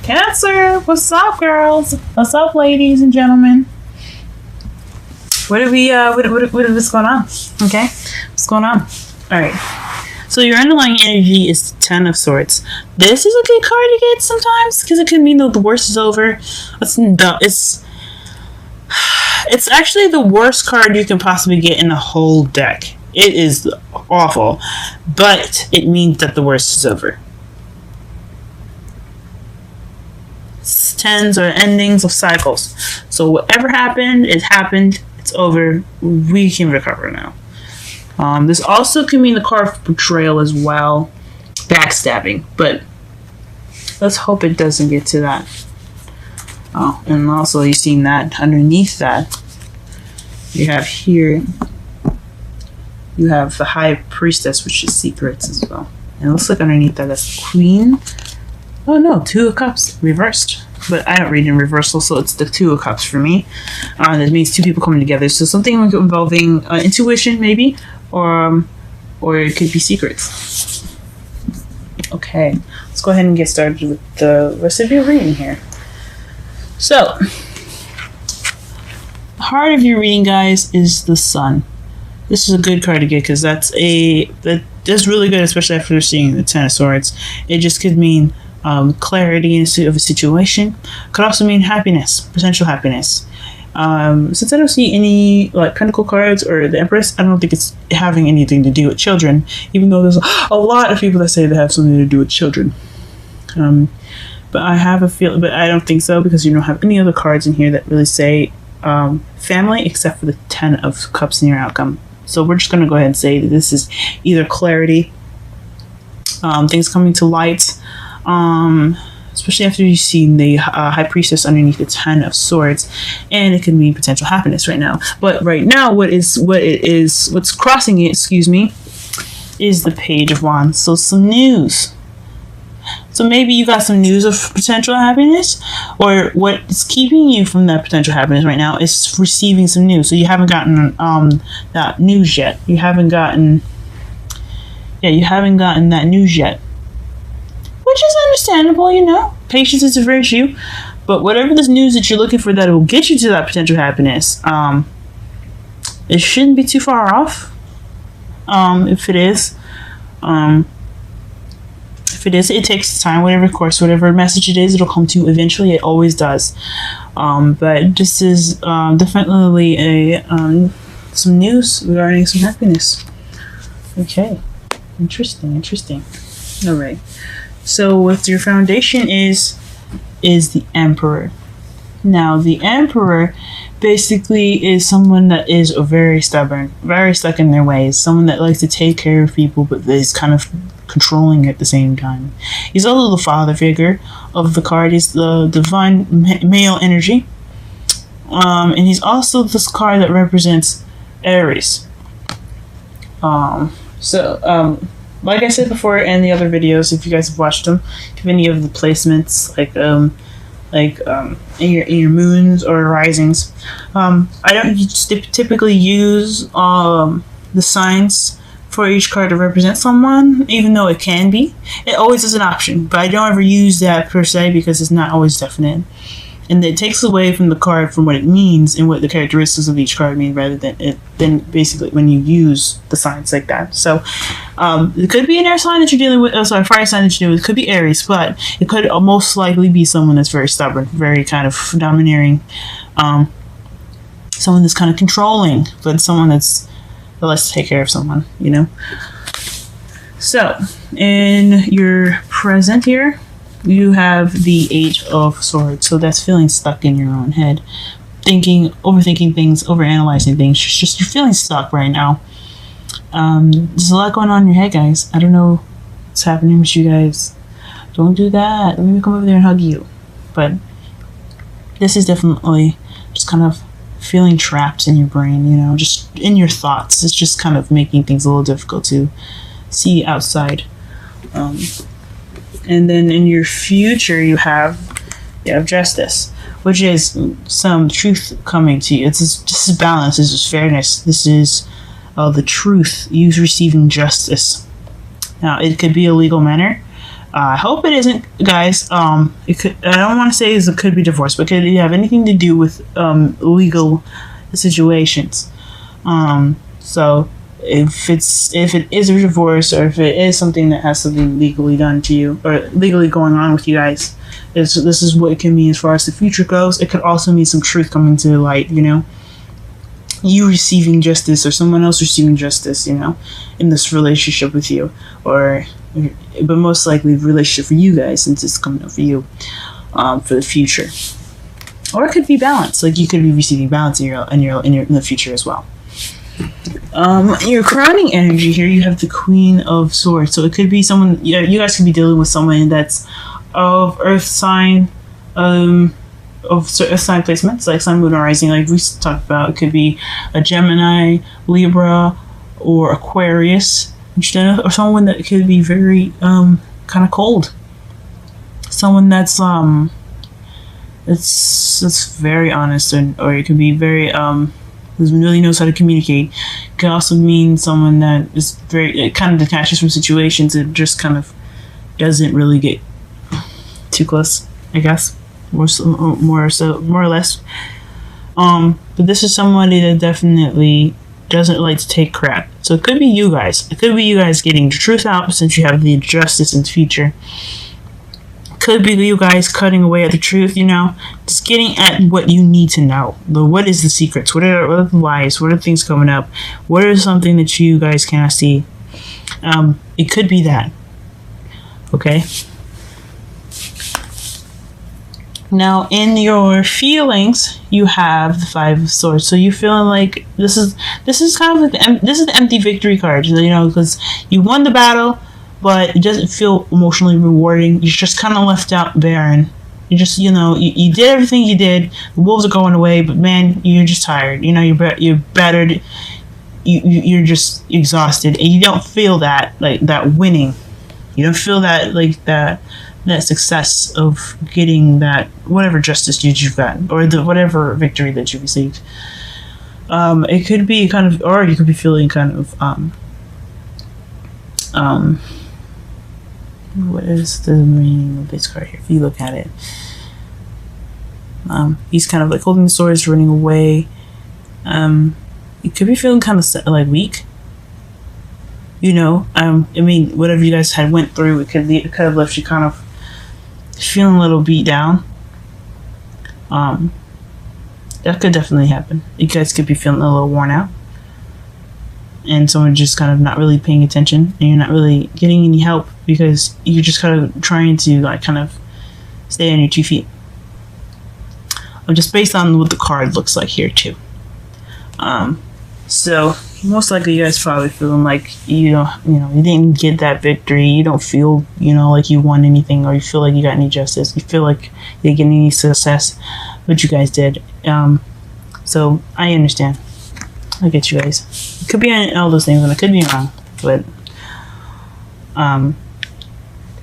Cancer, what's up, girls? What's up, ladies and gentlemen? What's going on? Okay, what's going on? All right. So your underlying energy is the Ten of Swords. This is a good card to get sometimes because it could mean that the worst is over. It's actually the worst card you can possibly get in the whole deck. It is awful, but it means that the worst is over. Tens are endings of cycles. So whatever happened, it happened. It's over. We can recover now. This also can mean the card for betrayal as well. Backstabbing. But let's hope it doesn't get to that. Oh, and also you've seen that underneath that. You have here, you have the High Priestess, which is secrets as well. And it looks like underneath that, that's Queen. Oh no, Two of Cups, reversed. But I don't read in reversal, so it's the Two of Cups for me. That means two people coming together. So something involving intuition, maybe, or it could be secrets. Okay, let's go ahead and get started with the rest of your reading here. So, the heart of your reading, guys, is the Sun. This is a good card to get because that's really good, especially after seeing the Ten of Swords. It just could mean clarity of a situation. Could also mean happiness, potential happiness. Since I don't see any like Pentacle cards or the Empress, I don't think it's having anything to do with children, even though there's a lot of people that say they have something to do with children. But I have a feeling, but I don't think so because you don't have any other cards in here that really say family except for the Ten of Cups in your outcome. So we're just going to go ahead and say that this is either clarity, things coming to light, especially after you've seen the High Priestess underneath the Ten of Swords, and it can mean potential happiness right now. But right now, what's crossing it, excuse me, is the Page of Wands. So some news. So maybe you got some news of potential happiness, or what is keeping you from that potential happiness right now is receiving some news. So you haven't gotten that news yet. You haven't gotten that news yet. Which is understandable, you know. Patience is a virtue. But whatever this news that you're looking for that will get you to that potential happiness, it shouldn't be too far off. If it is, it takes time. Whatever message it is, it'll come to eventually. It always does. But this is definitely some news regarding some happiness. Okay, interesting. All right. So what your foundation is the Emperor. Now the Emperor basically is someone that is very stubborn, very stuck in their ways, someone that likes to take care of people but is kind of controlling at the same time. He's also the father figure of the card. He's the divine male energy. And he's also this card that represents Aries. Like I said before in the other videos, if you guys have watched them, if any of the placements, in your moons or risings, I don't typically use the signs for each card to represent someone, even though it can be. It always is an option, but I don't ever use that per se because it's not always definite. And it takes away from the card from what it means and what the characteristics of each card mean, rather than basically when you use the signs like that. So it could be an air sign that you're dealing with, fire sign that you're dealing with. It could be Aries, but it could most likely be someone that's very stubborn, very kind of domineering, someone that's kind of controlling, but someone that likes to take care of someone, you know. So in your present here, you have the Eight of Swords. So that's feeling stuck in your own head, overthinking things, overanalyzing things. Just you're feeling stuck right now. There's a lot going on in your head, guys. I don't know what's happening with you guys. Don't do that. Let me come over there and hug you. But this is definitely just kind of feeling trapped in your brain, you know, just in your thoughts. It's just kind of making things a little difficult to see outside. And then in your future, you have justice, which is some truth coming to you. This is balance. This is fairness. This is the truth. You receiving justice. Now, it could be a legal manner. I hope it isn't, guys. It could. I don't want to say it could be divorce, but could it have anything to do with legal situations? So if it is a divorce, or if it is something that has something legally done to you, or legally going on with you guys, this is what it can mean as far as the future goes. It could also mean some truth coming to the light. You receiving justice, or someone else receiving justice. In this relationship with you, but most likely relationship for you guys, since it's coming up for you, for the future. Or it could be balance. Like, you could be receiving balance in the future as well. Your crowning energy here, you have the Queen of Swords. So it could be someone. You guys could be dealing with someone that's of Earth sign, of Earth sign placements, like Sun, Moon, or Rising. Like we talked about, it could be a Gemini, Libra, or Aquarius. Or someone that could be very kind of cold. Someone that's very honest, or it could be very who really knows how to communicate. It could also mean someone that is very kind of detaches from situations and just kind of doesn't really get too close, I guess, more or less. But this is somebody that definitely doesn't like to take crap. So it could be you guys. It could be you guys getting the truth out, since you have the justice in the future. Could be you guys cutting away at the truth, just getting at what you need to know. What is the secrets? What are the lies? What are things coming up? What is something that you guys cannot see? It could be that. Okay. Now, in your feelings, you have the Five of Swords. So you're feeling like this is kind of like this is the empty victory card, because you won the battle, but it doesn't feel emotionally rewarding. You're just kind of left out barren. You just, you did everything you did. The wolves are going away, but man, you're just tired. You're battered. You're just exhausted, and you don't feel that that winning. You don't feel that that success of getting that whatever justice you've gotten, or the whatever victory that you received. It could be kind of, or you could be feeling kind of what is the meaning of this card here? If you look at it, he's kind of like holding the swords, running away. You could be feeling kind of like weak. I mean, whatever you guys had went through, it could have left you kind of feeling a little beat down. That could definitely happen. You guys could be feeling a little worn out, and someone just kind of not really paying attention, and you're not really getting any help because you're just kind of trying to kind of stay on your 2 feet. Just based on what the card looks like here too. So most likely you guys probably feeling like you didn't get that victory. You don't feel like you won anything, or you feel like you got any justice. You feel like you didn't get any success, but you guys did. So I understand. I get you guys. It could be all those things, and I could be wrong, but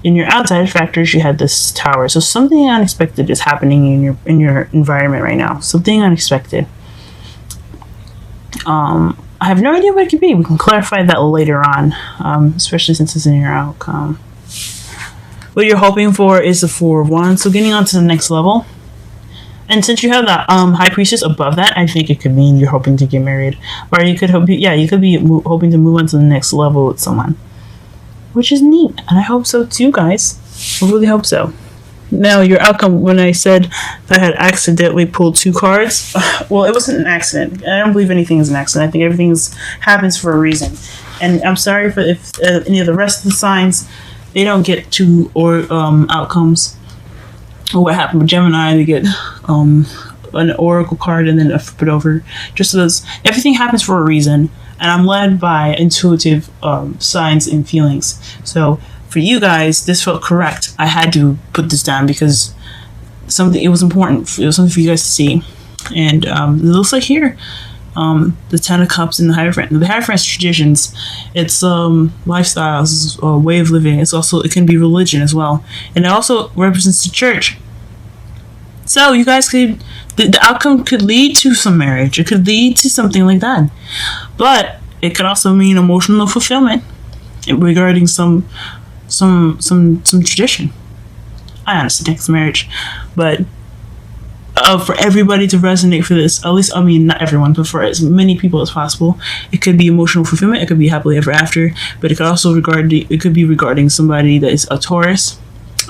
in your outside factors, you had this Tower. So something unexpected is happening in your environment right now. Something unexpected. I have no idea what it could be. We can clarify that later on, especially since it's in your outcome. What you're hoping for is the Four of Wands, so getting on to the next level. And since you have that High Priestess above that, I think it could mean you're hoping to get married, or you could hope, you could be hoping to move on to the next level with someone, which is neat, and I hope so too, guys. I really hope so. Now, your outcome, when I said that I had accidentally pulled 2 cards, well, it wasn't an accident. I don't believe anything is an accident. I think everything happens for a reason. And I'm sorry if any of the rest of the signs, they don't get 2 outcomes. Or what happened with Gemini, they get an oracle card and then a flip it over. Just so everything happens for a reason. And I'm led by intuitive signs and feelings. So for you guys, this felt correct. I had to put this down because it was important. It was something for you guys to see. And it looks like here, the Ten of Cups and the Hierophant. The Hierophant's traditions. It's lifestyles, a way of living. It can be religion as well. And it also represents the church. So you guys the outcome could lead to some marriage. It could lead to something like that. But it could also mean emotional fulfillment regarding some some tradition. I honestly think it's marriage, but for everybody to resonate for this, at least, I mean, not everyone, but for as many people as possible, it could be emotional fulfillment, it could be happily ever after, but it could also be regarding somebody that is a Taurus,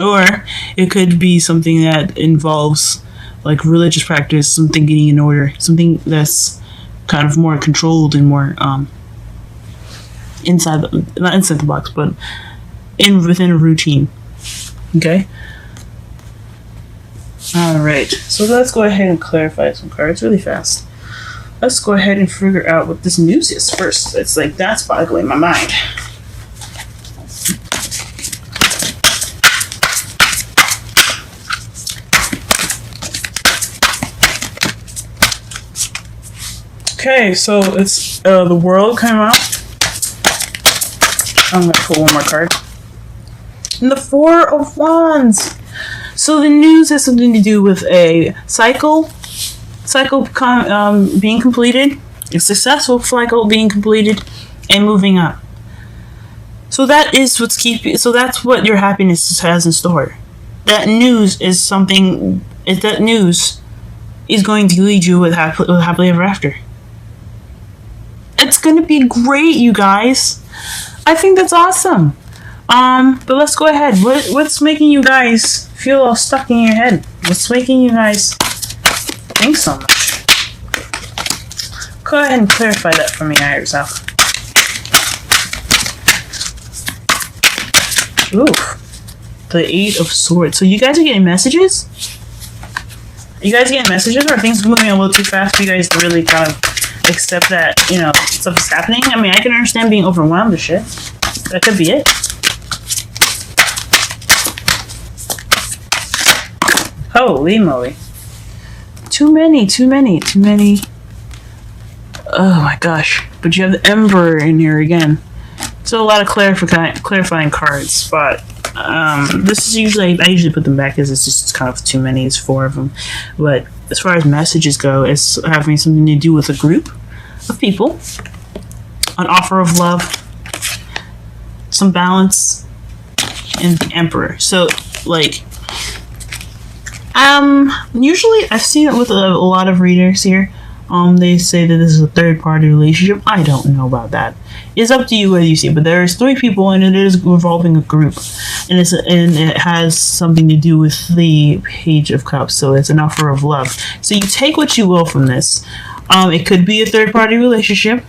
or it could be something that involves like religious practice, something getting in order, something that's kind of more controlled and more not inside the box, but within a routine. Okay. Alright, so let's go ahead and clarify some cards really fast. Let's go ahead and figure out what this news is first. It's like, that's boggling my mind. Okay, so it's the world came out. I'm going to pull one more card. And the Four of Wands. So the news has something to do with a cycle being completed, a successful cycle being completed, and moving up. So that is what's keeping. So that's what your happiness has in store. That news is something. That news is going to lead you with happily ever after. It's going to be great, you guys. I think that's awesome. But let's go ahead. What's making you guys feel all stuck in your head? What's making you guys think so much? Go ahead and clarify that for me yourself. Ooh, the Eight of Swords. So you guys are getting messages? Are you guys getting messages, or are things moving a little too fast for you guys to really kind of accept that, you know, stuff is happening? I mean, I can understand being overwhelmed with shit. That could be it. Holy moly. Too many. Oh my gosh. But you have the Emperor in here again. So a lot of clarifying cards, but this is usually, I usually put them back as it's just kind of too many. It's 4 of them. But as far as messages go, it's having something to do with a group of people, an offer of love, some balance, and the Emperor. So, like, usually I've seen it with a lot of readers here. They say that this is a third-party relationship. I don't know about that. It's up to you whether you see it, but there's 3 people, and it is involving a group, and it has something to do with the Page of Cups. So it's an offer of love. So you take what you will from this. It could be a third-party relationship.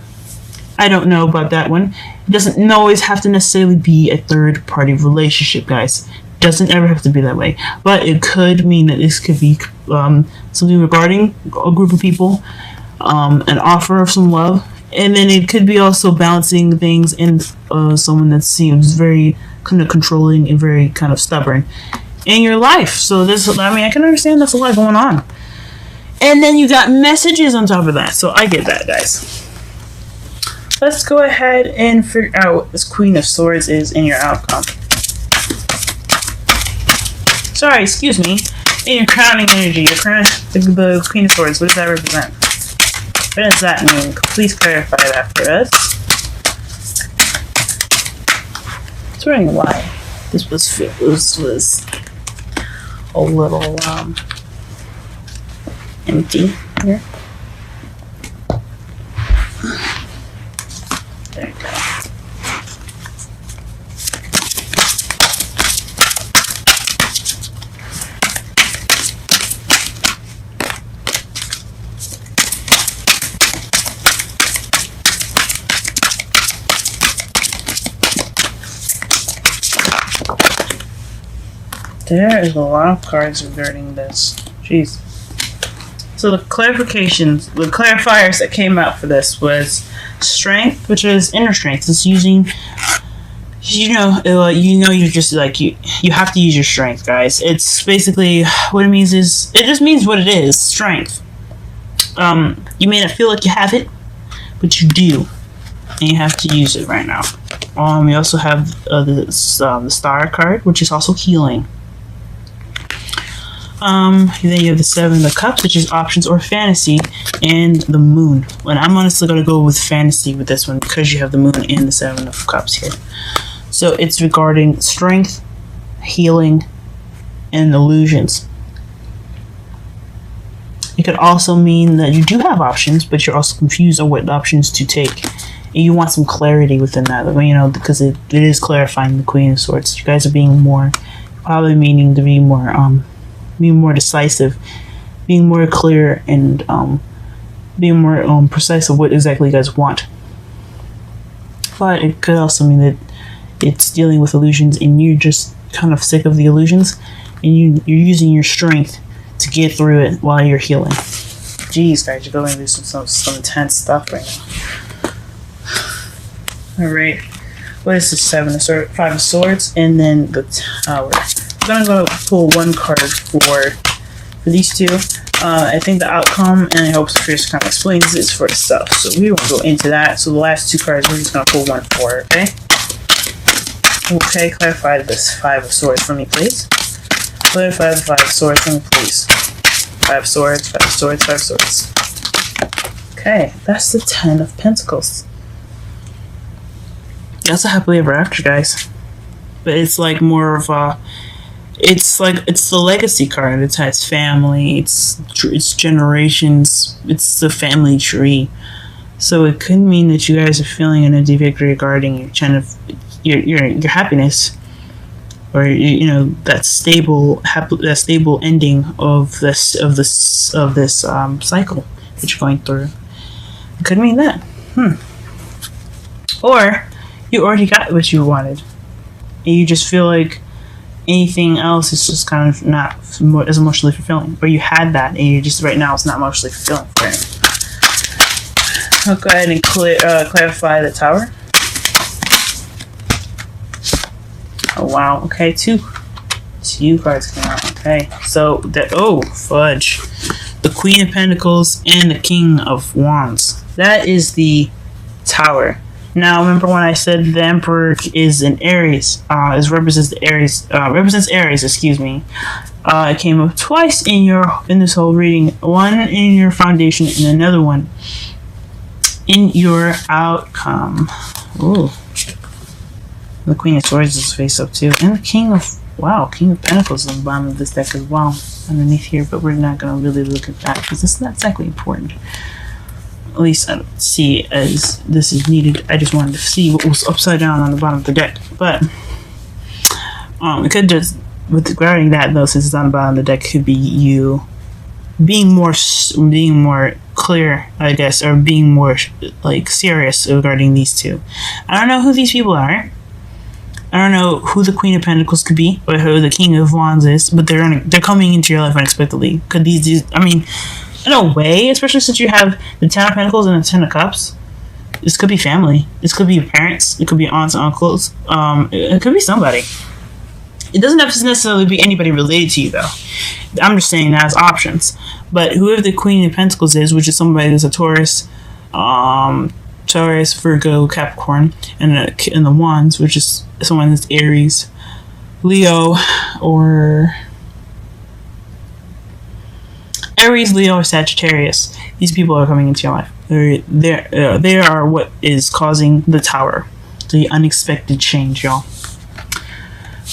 I don't know about that one. It doesn't always have to necessarily be a third-party relationship, guys. It doesn't ever have to be that way. But it could mean that this could be something regarding a group of people, an offer of some love, and then it could be also balancing things in someone that seems very kind of controlling and very kind of stubborn in your life. So this, I mean, I can understand that's a lot going on. And then you got messages on top of that. So I get that, guys. Let's go ahead and figure out what this Queen of Swords is in your outcome. Sorry, excuse me. In your crowning energy, the Queen of Swords, what does that represent? What does that mean? Please clarify that for us. I was wondering why this was a little empty here. There you go. There is a lot of cards regarding this. Jeez. So the clarifications, the clarifiers that came out for this was strength, which is inner strength. It's using, you're just like, you have to use your strength, guys. It's basically, what it means is, it just means what it is, strength. You may not feel like you have it, but you do. And you have to use it right now. We also have the Star card, which is also healing. Then you have the Seven of Cups, which is options or fantasy, and the Moon. And I'm honestly going to go with fantasy with this one because you have the Moon and the Seven of Cups here. So it's regarding strength, healing, and illusions. It could also mean that you do have options, but you're also confused on what options to take. And you want some clarity within that, you know, because it is clarifying the Queen of Swords. You guys are being more, probably meaning to be more decisive, being more clear, and being more precise of what exactly you guys want. But it could also mean that it's dealing with illusions, and you're just kind of sick of the illusions, and you're using your strength to get through it while you're healing. Jeez, guys, you're going through some intense stuff right now. Alright. What is this? Five of Swords, and then the Tower. I'm gonna go pull one card for these two. I think the outcome, and I hope Sophia kind of explains this for itself. So we won't go into that. So the last two cards, we're just gonna pull one for, okay? Okay, clarify this Five of Swords for me, please. Clarify the Five of Swords for me, please. Five of Swords, Five of Swords, Five of Swords. Okay, that's the Ten of Pentacles. That's a happily ever after, guys. But it's like more of a, it's the legacy card. It has family, it's generations, it's the family tree. So it could mean that you guys are feeling an empty victory regarding your happiness, or you know, that stable ending of this cycle that you're going through. It could mean that. Or you already got what you wanted, and you just feel like anything else is just kind of not as emotionally fulfilling. Or you had that, and you just right now it's not emotionally fulfilling for you. I'll go ahead and clarify the Tower. Oh wow, okay, two cards came out. Okay, so fudge. The Queen of Pentacles and the King of Wands. That is the Tower. Now, remember when I said the Emperor is in Aries, represents Aries, excuse me. It came up twice in this whole reading. One in your foundation and another one in your outcome. Ooh. The Queen of Swords is face up too. And the King of Pentacles on the bottom of this deck as well, underneath here, but we're not going to really look at that because it's not exactly important. At least I don't see as this is needed. I just wanted to see what was upside down on the bottom of the deck. But it could just, with regarding that though, since it's on the bottom of the deck, could be you being more clear, I guess, or being more like serious regarding these two. I don't know who these people are. I don't know who the Queen of Pentacles could be, or who the King of Wands is, but they're coming into your life unexpectedly. Could these? I mean, in a way, especially since you have the Ten of Pentacles and the Ten of Cups, this could be family. This could be your parents. It could be aunts and uncles. It could be somebody. It doesn't have to necessarily be anybody related to you, though. I'm just saying that as options. But whoever the Queen of Pentacles is, which is somebody that's a Taurus, Virgo, Capricorn, and the Wands, which is someone that's Aries, Leo, or Sagittarius. These people are coming into your life. They are what is causing the Tower, the unexpected change, y'all.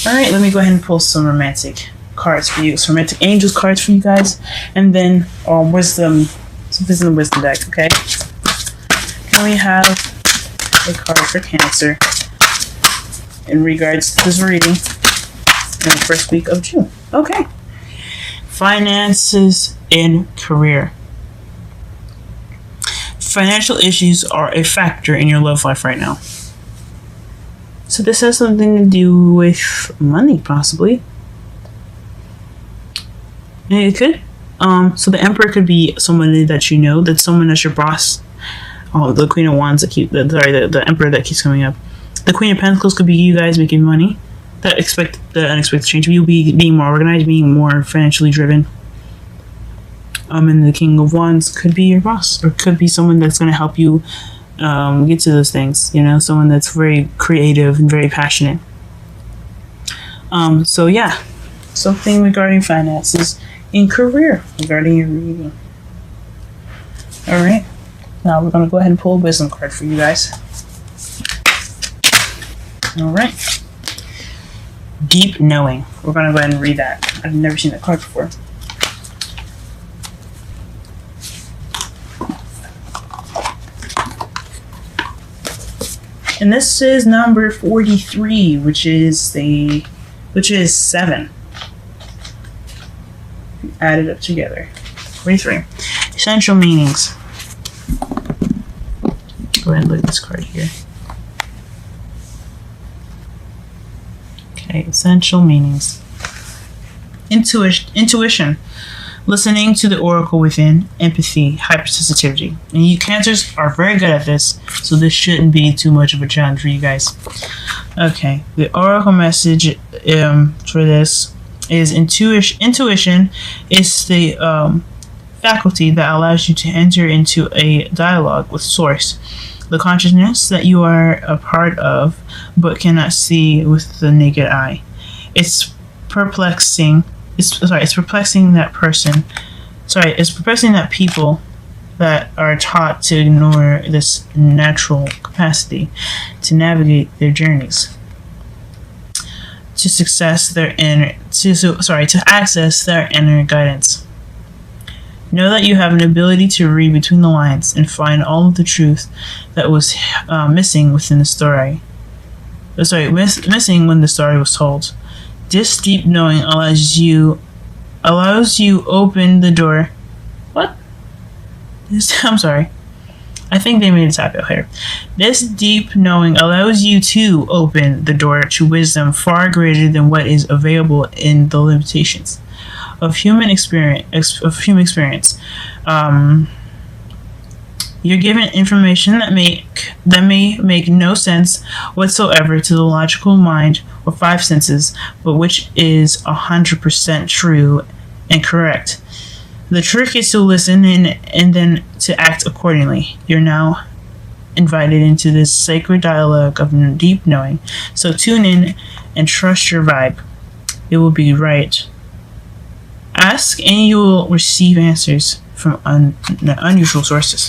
All right, let me go ahead and pull some romantic cards for you, some romantic angels cards for you guys, and then wisdom. So this is the wisdom deck, okay? Can we have a card for Cancer in regards to this reading in the first week of June? Okay. Finances and career. Financial issues are a factor in your love life right now. So this has something to do with money, possibly. It could. So the Emperor could be somebody that you know, that's someone that's your boss. Oh, the Queen of Wands the Emperor that keeps coming up. The Queen of Pentacles could be you guys making money. The unexpected change of you being more organized, being more financially driven. And the King of Wands could be your boss, or could be someone that's going to help you get to those things. You know, someone that's very creative and very passionate. So yeah, something regarding finances and career regarding your reading. All right, now we're going to go ahead and pull a wisdom card for you guys. All right. Deep knowing. We're going to go ahead and read that. I've never seen that card before. And this is number 43, which is 7. Add it up together. 43. Essential meanings. Go ahead and look at this card here. Okay, essential meanings. Intuition. Listening to the oracle within. Empathy. Hypersensitivity. And you Cancers are very good at this, so this shouldn't be too much of a challenge for you guys. Okay, the oracle message for this is intuition is the faculty that allows you to enter into a dialogue with source, the consciousness that you are a part of but cannot see with the naked eye. It's perplexing that people that are taught to ignore this natural capacity to navigate their journeys to access their inner guidance. Know that you have an ability to read between the lines and find all of the truth that was missing within the story. Missing when the story was told. This deep knowing allows you open the door. What? I'm sorry. I think they made a typo here. This deep knowing allows you to open the door to wisdom far greater than what is available in the limitations of human experience. You're given information that may make no sense whatsoever to the logical mind or 5 senses, but which is 100% true and correct. The trick is to listen and then to act accordingly. You're now invited into this sacred dialogue of deep knowing. So tune in and trust your vibe. It will be right. Ask and you will receive answers from unusual sources.